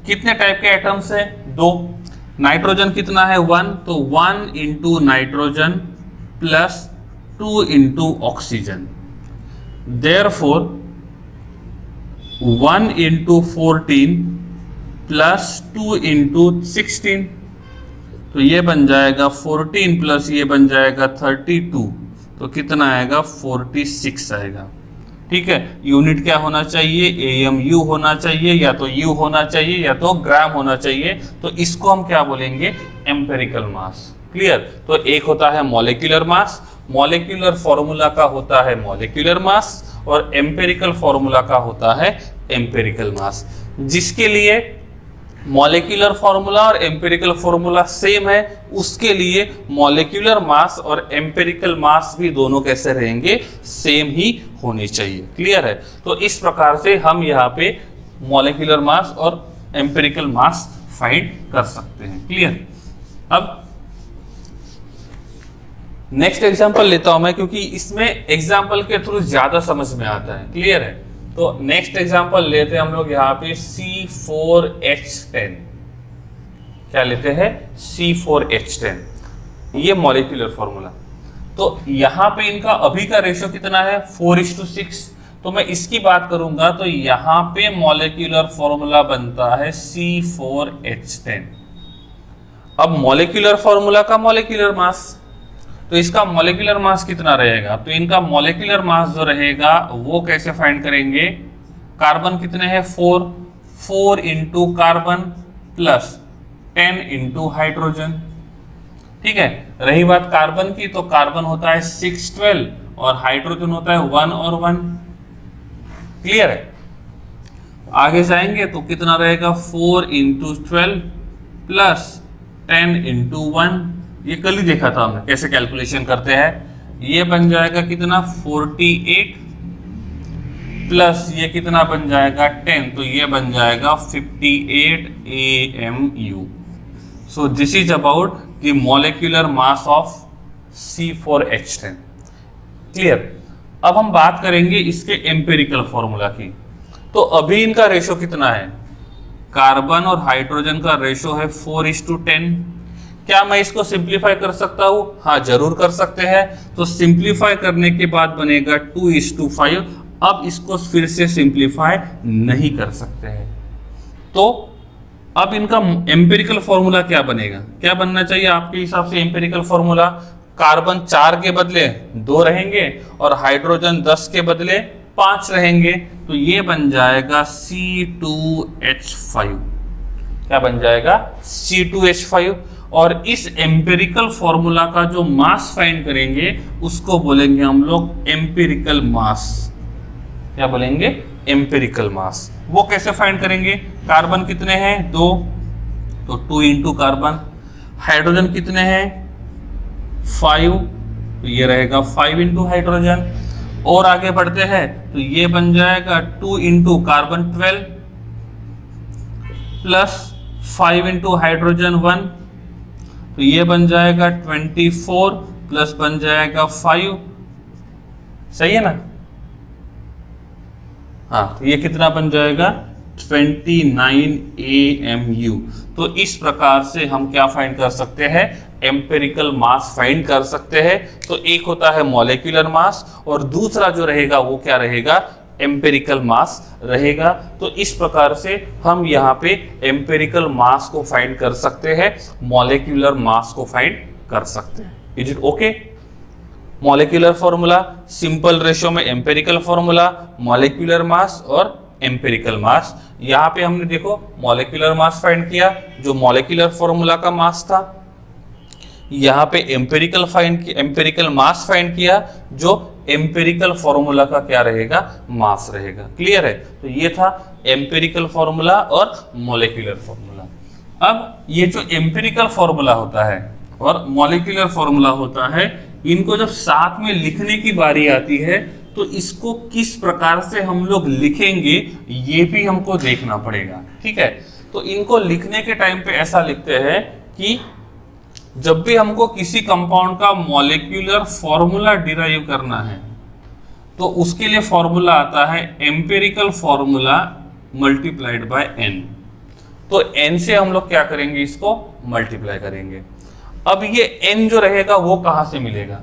कितने टाइप के एटम्स है? 2। नाइट्रोजन कितना है? 1। तो 1 × nitrogen plus 2 into oxygen. Therefore 1 into 14 plus 2 into 16, तो ये बन जाएगा 14 प्लस ये बन जाएगा 32, तो कितना आएगा 46 आएगा। ठीक है, यूनिट क्या होना चाहिए, AMU होना चाहिए, या तो U होना चाहिए या तो ग्राम होना चाहिए। तो इसको हम क्या बोलेंगे, एम्पेरिकल मास। क्लियर। तो एक होता है मॉलिक्यूलर मास, मॉलिक्यूलर फॉर्मूला का होता है मॉलिक्यूलर मास, और एम्पेरिकल फॉर्मूला का होता है एम्पेरिकल मास। जिसके लिए मॉलिक्यूलर फॉर्मूला और एम्पेरिकल फॉर्मूला सेम है, उसके लिए मॉलिक्यूलर मास और एम्पेरिकल मास भी दोनों कैसे रहेंगे, सेम ही होनी चाहिए। क्लियर है। तो इस प्रकार से हम यहाँ पे मॉलिक्यूलर मास और एम्पेरिकल मास फाइंड कर सकते हैं। क्लियर। अब नेक्स्ट एग्जांपल लेता हूं मैं, क्योंकि इसमें एग्जांपल के थ्रू ज्यादा समझ में आता है। क्लियर है। तो नेक्स्ट एग्जांपल लेते हैं हम लोग यहाँ पे C4H10। क्या लेते हैं, C4H10। ये मॉलिक्यूलर फॉर्मूला। तो यहाँ पे इनका अभी का रेशियो कितना है, 4:6। तो मैं इसकी बात करूंगा तो यहाँ पे मॉलिक्यूलर फॉर्मूला बनता है C4H10। अब मॉलिक्यूलर फॉर्मूला का मॉलिक्यूलर मास, तो इसका मॉलिक्यूलर मास कितना रहेगा, तो इनका मॉलिक्यूलर मास जो रहेगा वो कैसे फाइंड करेंगे, कार्बन कितने हैं 4 into carbon plus 10 into hydrogen. ठीक है। रही बात कार्बन की, तो कार्बन होता है 612 और हाइड्रोजन होता है 1 और 1। क्लियर है। आगे जाएंगे तो कितना रहेगा 4 इंटू 12 प्लस 10 इंटू 1। ये कल ही देखा था हमने कैसे कैलकुलेशन करते हैं। ये बन जाएगा कितना 48 प्लस ये कितना बन जाएगा 10, तो ये बन जाएगा 58 AMU। So this is about the molecular mass of C4H10। Clear. अब हम बात करेंगे इसके एम्पेरिकल फॉर्मूला की। तो अभी इनका रेशो कितना है, कार्बन और हाइड्रोजन का रेशो है 4:10। क्या मैं इसको सिंप्लीफाई कर सकता हूं, हाँ जरूर कर सकते हैं। तो सिंप्लीफाई करने के बाद बनेगा 2:5। अब इसको फिर से सिंप्लीफाई नहीं कर सकते हैं। तो अब इनका एम्पिरिकल फॉर्मूला क्या बनेगा, क्या बनना चाहिए आपके हिसाब से एम्पिरिकल फॉर्मूला, कार्बन 4 के बदले 2 रहेंगे और हाइड्रोजन 10 के बदले 5 रहेंगे। तो ये बन जाएगा C2H5। क्या बन जाएगा C2H5। और इस एम्पिरिकल फॉर्मूला का जो मास फाइंड करेंगे उसको बोलेंगे हम लोग एम्पिरिकल मास। क्या बोलेंगे, एम्पिरिकल मास। वो कैसे फाइंड करेंगे, कार्बन कितने हैं 2, तो 2 इंटू कार्बन। हाइड्रोजन कितने हैं 5, तो ये रहेगा 5 इंटू हाइड्रोजन। और आगे बढ़ते हैं तो ये बन जाएगा 2 into carbon 12 plus 5 into hydrogen 1, तो ये बन जाएगा 24 प्लस बन जाएगा 5। सही है ना। हाँ, तो ये कितना बन जाएगा 29 AMU। तो इस प्रकार से हम क्या फाइंड कर सकते हैं, एम्पेरिकल मास फाइंड कर सकते हैं। तो एक होता है मॉलिक्यूलर मास और दूसरा जो रहेगा वो क्या रहेगा, एम्पेरिकल मास रहेगा। तो इस प्रकार से हम यहाँ पे एम्पेरिकल मास को फाइंड कर सकते हैं, मॉलिक्यूलर मास को फाइंड कर सकते हैं। Is it okay. Molecular formula, simple ratio में एम्पेरिकल फॉर्मूला, मॉलिक्यूलर मास और एम्पेरिकल मास। यहाँ पे हमने देखो मॉलिक्यूलर मास फाइंड किया जो मॉलिक्यूलर फॉर्मूला का मास था, यहाँ पे एम्पेरिकल मास फाइंड किया जो एम्पेरिकल फॉर्मूला का क्या रहेगा, मास रहेगा। क्लियर है। तो ये था एम्पेरिकल फॉर्मूला और मॉलिक्यूलर फॉर्मूला। अब ये जो एम्पेरिकल फॉर्मूला होता है और मॉलिक्यूलर फॉर्मूला होता है, इनको जब साथ में लिखने की बारी आती है तो इसको किस प्रकार से हम लोग लिखेंगे ये भी हमको देखना पड़ेगा। ठीक है। तो इनको लिखने के टाइम पे ऐसा लिखते हैं कि जब भी हमको किसी कंपाउंड का मॉलिक्यूलर फॉर्मूला डिराइव करना है तो उसके लिए फॉर्मूला आता है empirical formula multiplied by n। तो n से हम लोग क्या करेंगे, इसको मल्टीप्लाई करेंगे। अब ये n जो रहेगा वो कहां से मिलेगा,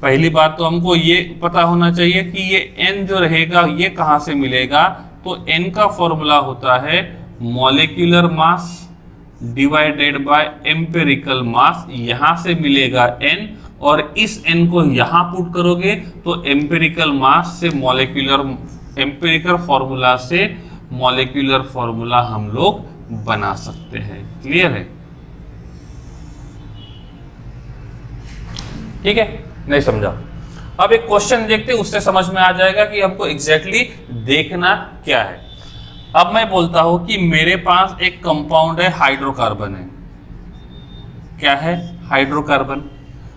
पहली बात तो हमको ये पता होना चाहिए कि ये n जो रहेगा ये कहाँ से मिलेगा, तो n का फॉर्मूला होता है molecular mass divided by empirical mass, यहां से मिलेगा n, और इस n को यहां पुट करोगे तो एम्पिरिकल मास से एम्पिरिकल फॉर्मूला से मॉलिक्यूलर फॉर्मूला हम लोग बना सकते हैं। क्लियर है? ठीक है, नहीं समझा? अब एक क्वेश्चन देखते हैं, उससे समझ में आ जाएगा कि हमको एग्जैक्टली देखना क्या है। अब मैं बोलता हूं कि मेरे पास एक कंपाउंड है, हाइड्रोकार्बन है। क्या है? हाइड्रोकार्बन।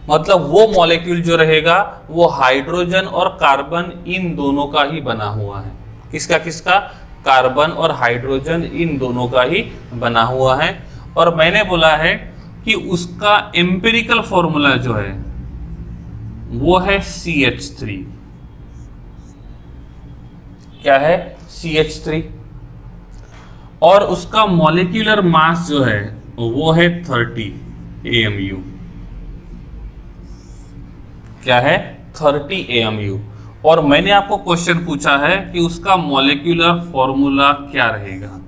मतलब वो मॉलिक्यूल जो रहेगा वो हाइड्रोजन और कार्बन इन दोनों का ही बना हुआ है। किसका किसका? कार्बन और हाइड्रोजन इन दोनों का ही बना हुआ है। और मैंने बोला है कि उसका एम्पिरिकल फॉर्मूला जो है वो है CH3। क्या है? CH3। और उसका मॉलिक्यूलर मास जो है वो है 30 AMU। क्या है? 30 AMU। और मैंने आपको क्वेश्चन पूछा है कि उसका मॉलिक्यूलर फॉर्मूला क्या रहेगा।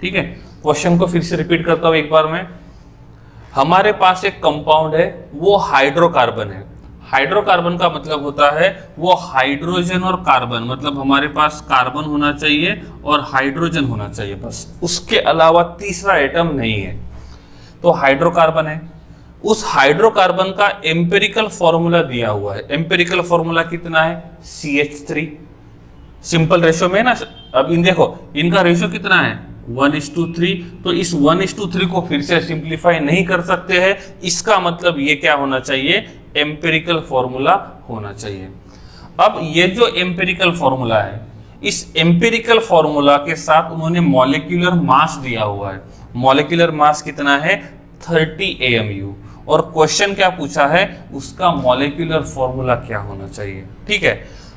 ठीक है, क्वेश्चन को फिर से रिपीट करता हूं एक बार मैं। हमारे पास एक कंपाउंड है, वो हाइड्रोकार्बन है। हाइड्रोकार्बन का मतलब होता है वो हाइड्रोजन और कार्बन, मतलब हमारे पास कार्बन होना चाहिए और हाइड्रोजन होना चाहिए, बस उसके अलावा तीसरा एटम नहीं है। तो हाइड्रोकार्बन है। उस हाइड्रोकार्बन का एम्पिरिकल फॉर्मूला दिया हुआ है। एम्पिरिकल फॉर्मूला कितना है? CH3। सिंपल रेशियो में है ना। अब इन देखो, इनका रेशियो कितना है? 1:3। तो इस 1:3 को फिर से सिंप्लीफाई नहीं कर सकते हैं। इसका मतलब ये क्या होना चाहिए? एम्पिरिकल फॉर्मूला होना चाहिए। अब ये जो एम्पिरिकल फॉर्मूला है, इस एम्पिरिकल फॉर्मूला के साथ उन्होंने मॉलिक्यूलर मास दिया हुआ है। मॉलिक्यूलर मास कितना है? 30 AMU। और क्वेश्चन क्या पूछा है? उसका मॉलिक्यूलर फॉर्मूला क्या होना चाहिए। ठीक है,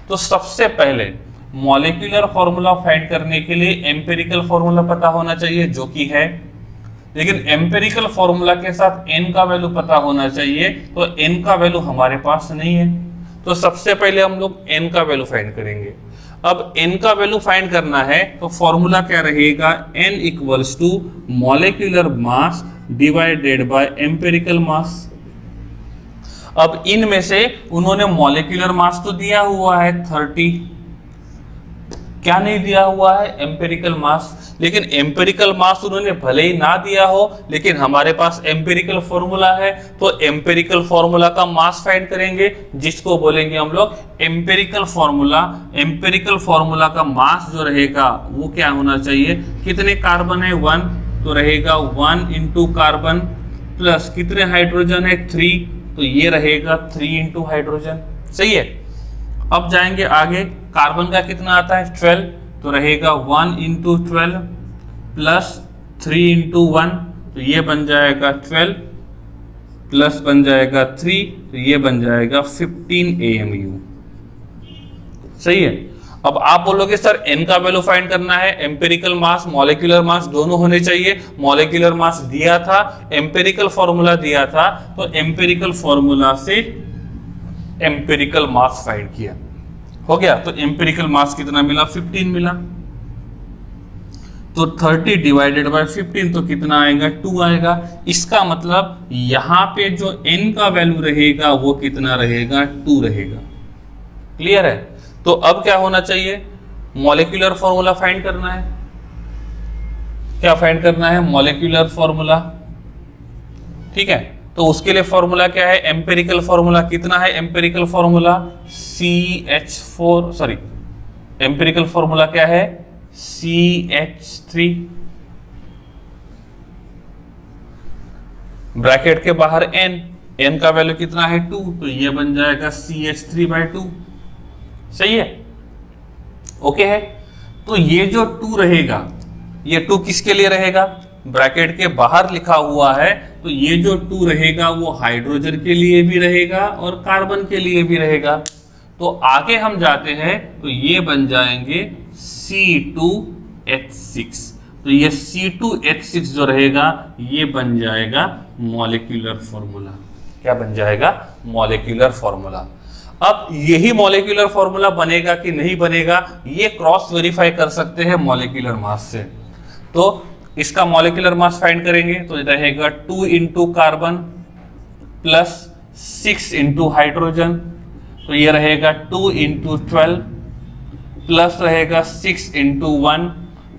तो सबसे पहले मॉलिक्यूलर फॉर्मूला फाइंड करने के लिए एम्पिरिकल फॉर्मूला पता होना चाहिए, जो कि है। लेकिन एम्पिरिकल फॉर्मूला के साथ n का वैल्यू पता होना चाहिए, तो n का वैल्यू हमारे पास नहीं है। तो सबसे पहले हम लोग n का वैल्यू फाइंड करेंगे। अब n का वैल्यू फाइंड करना है तो फॉर्मूला क्या रहेगा? n equals to molecular mass divided by empirical mass. अब इनमें से उन्होंने मॉलिक्यूलर मास तो दिया हुआ है 30, क्या नहीं दिया हुआ है? एम्पिरिकल मास। लेकिन एम्पिरिकल मास उन्होंने भले ही ना दिया हो, लेकिन हमारे पास एम्पिरिकल फॉर्मूला है, तो एम्पिरिकल फॉर्मूला का मास फाइंड करेंगे, जिसको बोलेंगे हम लोग एम्पिरिकल फॉर्मूला। एम्पिरिकल फॉर्मूला का मास जो रहेगा वो क्या होना चाहिए? कितने कार्बन है? 1, तो रहेगा 1 इंटू कार्बन प्लस कितने हाइड्रोजन है? 3, तो ये रहेगा 3 इंटू हाइड्रोजन। सही है। अब जाएंगे आगे, कार्बन का कितना आता है? 12, तो रहेगा 1 इंटू 12 प्लस 3 इंटू 1, तो ये बन जाएगा 12 प्लस बन जाएगा 3, तो ये बन जाएगा 15 AMU। सही है। अब आप बोलोगे सर n का वैल्यू फाइंड करना है, एम्पिरिकल मास मॉलिक्यूलर मास दोनों होने चाहिए। मॉलिक्यूलर मास दिया था, एम्पिरिकल फॉर्मूला दिया था, तो एम्पिरिकल फॉर्मूला से एम्पिरिकल मास फाइंड किया, हो गया। तो एम्पिरिकल मास कितना मिला? 15 मिला। तो 30 डिवाइडेड बाय 15 तो कितना आएगा? 2 आएगा। इसका मतलब यहां पे जो n का वैल्यू रहेगा वो कितना रहेगा? 2 रहेगा। क्लियर है। तो अब क्या होना चाहिए? मॉलिक्यूलर फॉर्मूला फाइंड करना है। क्या फाइंड करना है? Molecular formula. ठीक है, तो उसके लिए फॉर्मूला क्या है? एम्पिरिकल फॉर्मूला कितना है? Empirical formula CH4, sorry, empirical formula क्या है? CH3। ब्रैकेट के बाहर n का वैल्यू कितना है? 2, तो ये बन जाएगा CH3/2। सही है, ओके है। तो ये जो 2 रहेगा, ये 2 किसके लिए रहेगा? ब्रैकेट के बाहर लिखा हुआ है, तो ये जो 2 रहेगा वो हाइड्रोजन के लिए भी रहेगा और कार्बन के लिए भी रहेगा। तो आगे हम जाते हैं, तो ये बन जाएंगे C2H6। तो ये C2H6 जो रहेगा ये बन जाएगा मॉलिक्यूलर फॉर्मूला। क्या बन जाएगा? Molecular formula. अब यही मॉलिक्यूलर फॉर्मूला बनेगा कि नहीं बनेगा, ये क्रॉस वेरीफाई कर सकते हैं मॉलिक्यूलर मास से। तो इसका मॉलिक्यूलर मास फाइंड करेंगे तो रहेगा 2 into carbon plus 6 into hydrogen, तो ये रहेगा 2 इंटू 12 प्लस रहेगा 6 इंटू 1,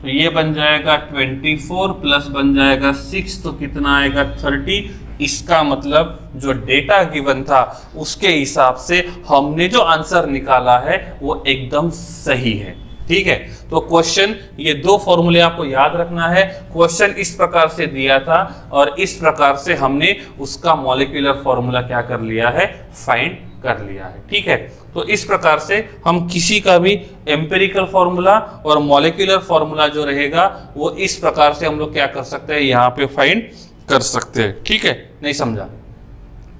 तो ये बन जाएगा 24 प्लस बन जाएगा 6, तो कितना आएगा 30। इसका मतलब जो डेटा गिवन था उसके हिसाब से हमने जो आंसर निकाला है वो एकदम सही है। ठीक है, तो क्वेश्चन, ये दो फॉर्मूले आपको याद रखना है। क्वेश्चन इस प्रकार से दिया था और इस प्रकार से हमने उसका मॉलिक्यूलर फॉर्मूला क्या कर लिया है, फाइंड कर लिया है। ठीक है, तो इस प्रकार से हम किसी का भी एम्पिरिकल फॉर्मूला और मॉलिक्यूलर फॉर्मूला जो रहेगा वो इस प्रकार से हम लोग क्या कर सकते हैं, यहाँ पे फाइंड कर सकते हैं। ठीक है, नहीं समझा,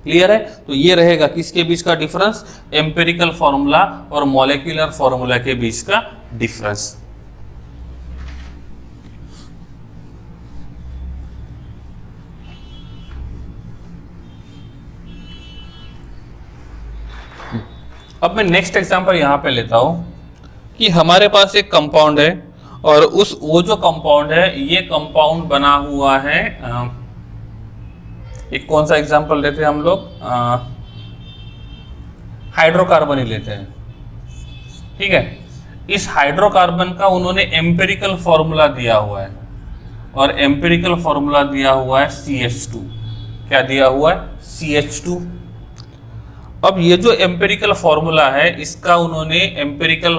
क्लियर है? तो ये रहेगा किसके बीच का डिफरेंस, एम्पिरिकल फॉर्मूला और मॉलिक्यूलर फॉर्मूला के बीच का डिफरेंस। अब मैं नेक्स्ट एग्जांपल यहां पे लेता हूं कि हमारे पास एक कंपाउंड है और वो जो कंपाउंड है ये कंपाउंड बना हुआ है, एक कौन सा एग्जांपल लेते हैं हम लोग, हाइड्रोकार्बन ही लेते हैं। ठीक है, इस हाइड्रोकार्बन का उन्होंने एम्पिरिकल फॉर्मूला दिया हुआ है और एम्पिरिकल फॉर्मूला दिया हुआ है CH2। क्या दिया हुआ है, CH2। अब ये जो एम्पिरिकल फॉर्मूला है इसका उन्होंने empirical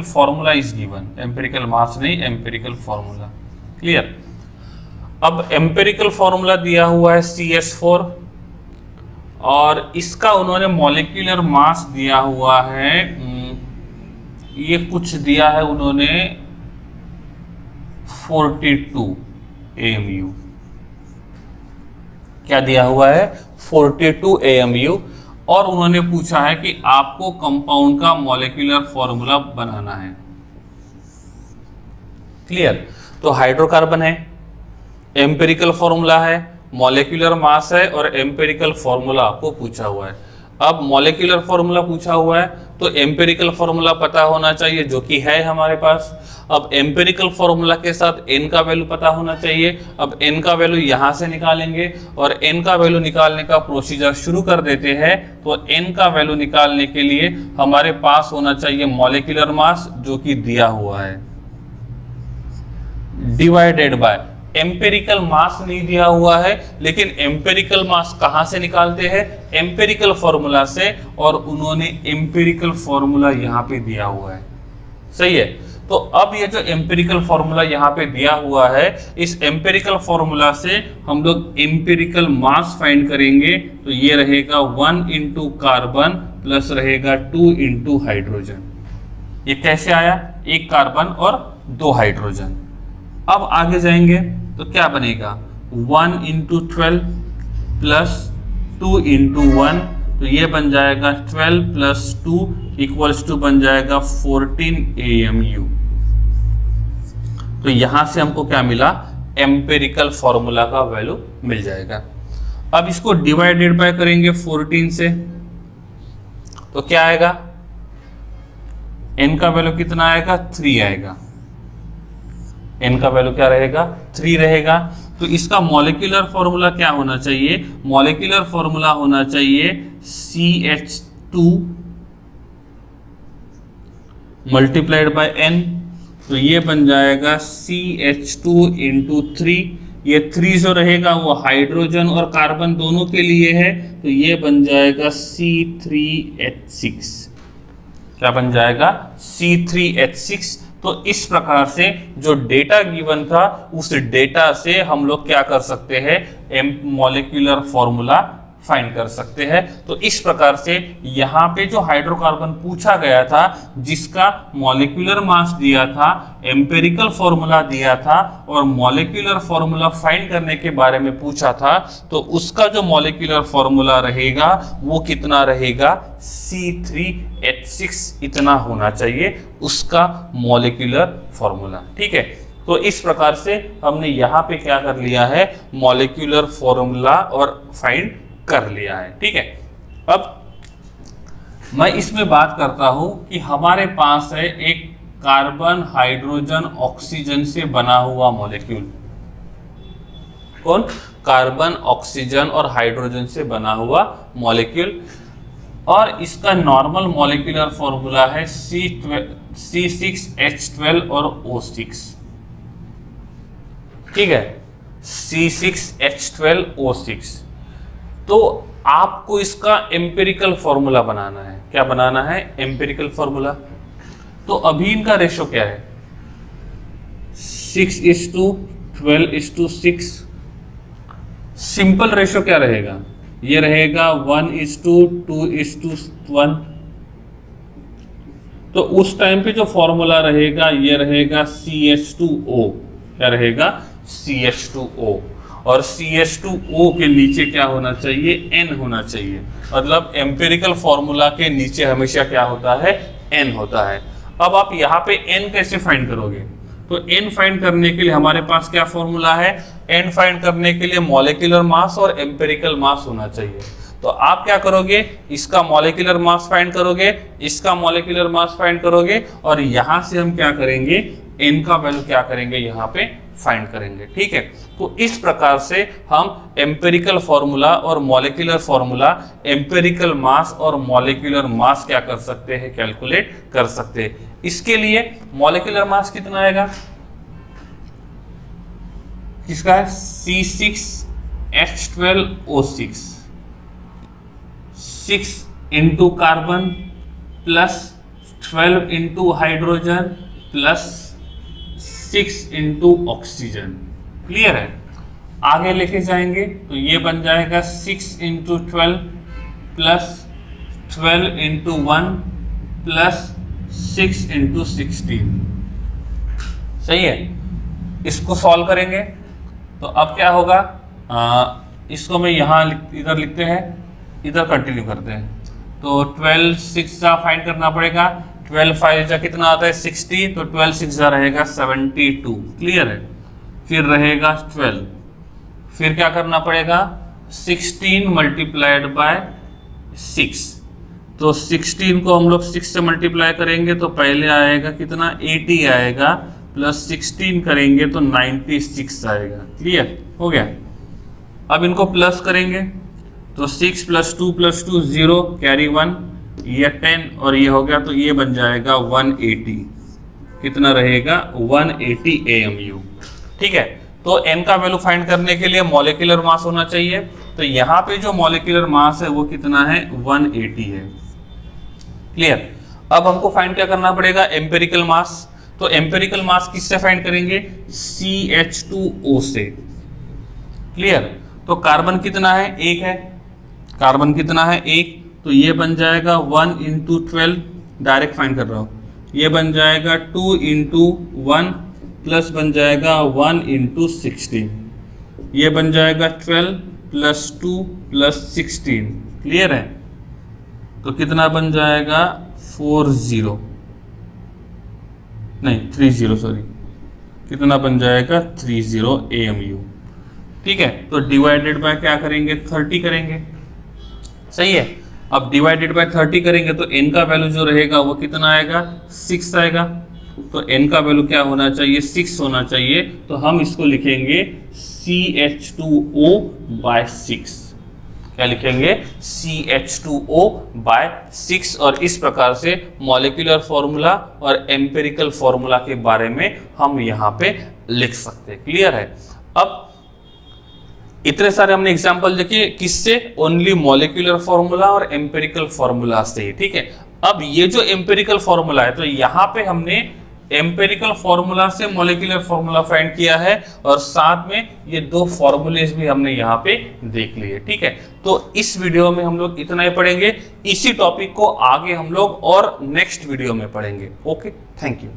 formula is given, empirical mass नहीं, एम्पिरिकल फॉर्मूला। क्लियर? अब एम्पिरिकल फॉर्मूला दिया हुआ है CH4 और इसका उन्होंने मॉलिक्यूलर मास दिया हुआ है, ये कुछ दिया है उन्होंने 42 AMU। क्या दिया हुआ है, 42 AMU। और उन्होंने पूछा है कि आपको कंपाउंड का मॉलिक्यूलर फॉर्मूला बनाना है। क्लियर? तो हाइड्रोकार्बन है, एम्पिरिकल फॉर्मूला है, मॉलिक्यूलर मास है और एम्पिरिकल फॉर्मूला आपको पूछा हुआ है। अब मॉलिक्यूलर फॉर्मूला पूछा हुआ है तो एम्पिरिकल फॉर्मूला पता होना चाहिए जो कि है हमारे पास। अब एम्पिरिकल फॉर्मूला के साथ n का वैल्यू पता होना चाहिए। अब n का वैल्यू यहां से निकालेंगे और n का वैल्यू निकालने का प्रोसीजर शुरू कर देते हैं। तो n का वैल्यू निकालने के लिए हमारे पास होना चाहिए मॉलिक्यूलर मास जो कि दिया हुआ है, डिवाइडेड बाय एम्पिरिकल मास नहीं दिया हुआ है, लेकिन एम्पिरिकल मास कहां से निकालते हैं, एम्पिरिकल फॉर्मूला से, और उन्होंने एम्पिरिकल फॉर्मूला यहां पे दिया हुआ है। सही है, तो अब ये जो एम्पिरिकल फॉर्मूला यहाँ पे दिया हुआ है, इस एम्पिरिकल फॉर्मूला से हम लोग एम्पिरिकल मास फाइंड करेंगे। तो ये रहेगा 1 इंटू कार्बन प्लस रहेगा 2 इंटू हाइड्रोजन। ये कैसे आया, एक कार्बन और 2 हाइड्रोजन। अब आगे जाएंगे तो क्या बनेगा, 1 इंटू 12 प्लस 2 इंटू 1, तो ये बन जाएगा 12 प्लस 2 इक्वल्स टू बन जाएगा 14 AMU। तो यहां से हमको क्या मिला, एम्पिरिकल फॉर्मूला का वैल्यू मिल जाएगा। अब इसको डिवाइडेड बाय करेंगे 14 से, तो क्या आएगा, n का वैल्यू कितना आएगा, 3 आएगा। n का वैल्यू क्या रहेगा, 3 रहेगा। तो इसका मॉलिक्यूलर फॉर्मूला क्या होना चाहिए, मॉलिक्यूलर फॉर्मूला होना चाहिए CH2 मल्टीप्लाइड बाय n। तो ये बन जाएगा CH2 इंटू 3। ये 3 जो रहेगा वो हाइड्रोजन और कार्बन दोनों के लिए है, तो ये बन जाएगा C3H6। क्या बन जाएगा, C3H6। तो इस प्रकार से जो डेटा गिवन था उस डेटा से हम लोग क्या कर सकते हैं, मॉलिक्यूलर फॉर्मूला फाइंड कर सकते हैं। तो इस प्रकार से यहाँ पे जो हाइड्रोकार्बन पूछा गया था, जिसका मॉलिक्यूलर मास दिया था, एम्पिरिकल फॉर्मूला दिया था और मॉलिक्यूलर फॉर्मूला फाइंड करने के बारे में पूछा था, तो उसका जो मॉलिक्यूलर फॉर्मूला रहेगा वो कितना रहेगा, C3H6 इतना होना चाहिए उसका मॉलिक्यूलर फॉर्मूला। ठीक है, तो इस प्रकार से हमने यहाँ पे क्या कर लिया है, मॉलिक्यूलर फॉर्मूला और फाइंड कर लिया है। ठीक है, अब मैं इसमें बात करता हूं कि हमारे पास है एक कार्बन हाइड्रोजन ऑक्सीजन से बना हुआ मॉलिक्यूल। कौन? कार्बन, ऑक्सीजन और हाइड्रोजन से बना हुआ मॉलिक्यूल, और इसका नॉर्मल मॉलिक्यूलर फॉर्मूला है C6H12 और O6। ठीक है, C6H12O6। तो आपको इसका एम्पिरिकल फॉर्मूला बनाना है। क्या बनाना है? Empirical formula. तो अभी इनका रेशो क्या है? 6:12:6। सिंपल रेशो क्या रहेगा? ये रहेगा 1:2:1। तो उस टाइम पे जो फॉर्मूला रहेगा ये रहेगा CH2O। क्या रहेगा? CH2O। और CH2O के नीचे क्या होना चाहिए? N होना चाहिए। मतलब एम्पिरिकल फॉर्मूला के नीचे हमेशा क्या होता है? N होता है। अब आप यहाँ पे N कैसे फाइंड करोगे? तो N फाइंड करने के लिए हमारे पास क्या फॉर्मूला है? N फाइंड करने के लिए मॉलिक्यूलर मास और एम्पिरिकल मास होना चाहिए। तो आप क्या करोगे? इसका मॉलिक्यूलर मास फाइंड करोगे, इसका मॉलिक्यूलर मास फाइंड करोगे, और यहां से हम क्या करेंगे? N का वैल्यू क्या करेंगे? यहाँ पे फाइंड करेंगे। ठीक है, तो इस प्रकार से हम एम्पिरिकल फॉर्मूला और मॉलिक्यूलर फॉर्मूला, एम्पिरिकल मास और मॉलिक्यूलर मास क्या कर सकते हैं? कैलकुलेट कर सकते हैं। इसके लिए मॉलिक्यूलर मास कितना आएगा? किसका है? C6H12O6। 6 into carbon plus 12 into hydrogen plus 6 into oxygen. Clear है? आगे लेके जाएंगे तो ये बन जाएगा 6 into 12 plus 12 into 1 plus 6 into 16। सही है? इसको सॉल्व करेंगे तो अब क्या होगा? इसको मैं यहाँ इधर लिखते हैं, इधर कंटिन्यू करते हैं। तो 12 6 जा फाइंड करना पड़ेगा। 12 5 जा कितना आता है? 60। तो 12 6 जा रहेगा 72। क्लियर है? फिर रहेगा 12, फिर क्या करना पड़ेगा? 16 मल्टीप्लाइड बाय 6। तो 16 को हम लोग 6 से मल्टीप्लाई करेंगे तो पहले आएगा कितना? 80 आएगा, प्लस 16 करेंगे तो 96 आएगा। क्लियर हो गया? अब इनको प्लस करेंगे तो 6 + 2 + 2 0, कैरी 1, ये 10 और ये हो गया, तो ये बन जाएगा 180। कितना रहेगा? 180 AMU। ठीक है, तो N का वैल्यू फाइंड करने के लिए मॉलिक्यूलर मास होना चाहिए। तो यहाँ पे जो मॉलिक्यूलर मास है वो कितना है? 180 है। क्लियर? अब हमको फाइंड क्या करना पड़ेगा? एम्पिरिकल मास। तो एम्पिरिकल मास किससे फाइंड करेंगे? CH2O से। क्लियर? तो कार्बन कितना है? 1 है। कार्बन कितना है? 1। तो ये बन जाएगा 1 × 12, डायरेक्ट फाइंड कर रहा हूँ। ये बन जाएगा 2 × 1 प्लस बन जाएगा 1 × 16। ये बन जाएगा 12 + 2 + 16। क्लियर है? तो कितना बन जाएगा? 30, सॉरी, कितना बन जाएगा? 30 AMU। ठीक है, तो डिवाइडेड बाय क्या करेंगे? 30 करेंगे। सही है? अब डिवाइडेड बाय 30 करेंगे तो N का वैल्यू जो रहेगा वो कितना आएगा? 6 आएगा। तो N का वैल्यू क्या होना चाहिए? 6 होना चाहिए। तो हम इसको लिखेंगे CH2O/6। क्या लिखेंगे? CH2O/6। और इस प्रकार से मॉलिक्यूलर फॉर्मूला और एम्पिरिकल फॉर्मूला के बारे में हम यहाँ पे लिख सकते हैं। क्लियर है? अब इतने सारे हमने एग्जांपल देखे, किससे? ओनली मॉलिक्यूलर फॉर्मूला और एम्पिरिकल फॉर्मूला से ही। ठीक है, अब ये जो एम्पिरिकल फॉर्मूला है, तो यहाँ पे हमने एम्पिरिकल फॉर्मूला से मॉलिक्यूलर फॉर्मूला फाइंड किया है, और साथ में ये 2 फॉर्मूलेज भी हमने यहाँ पे देख लिए। ठीक है, तो इस वीडियो में हम लोग इतना ही पढ़ेंगे। इसी टॉपिक को आगे हम लोग और नेक्स्ट वीडियो में पढ़ेंगे। Okay, thank you.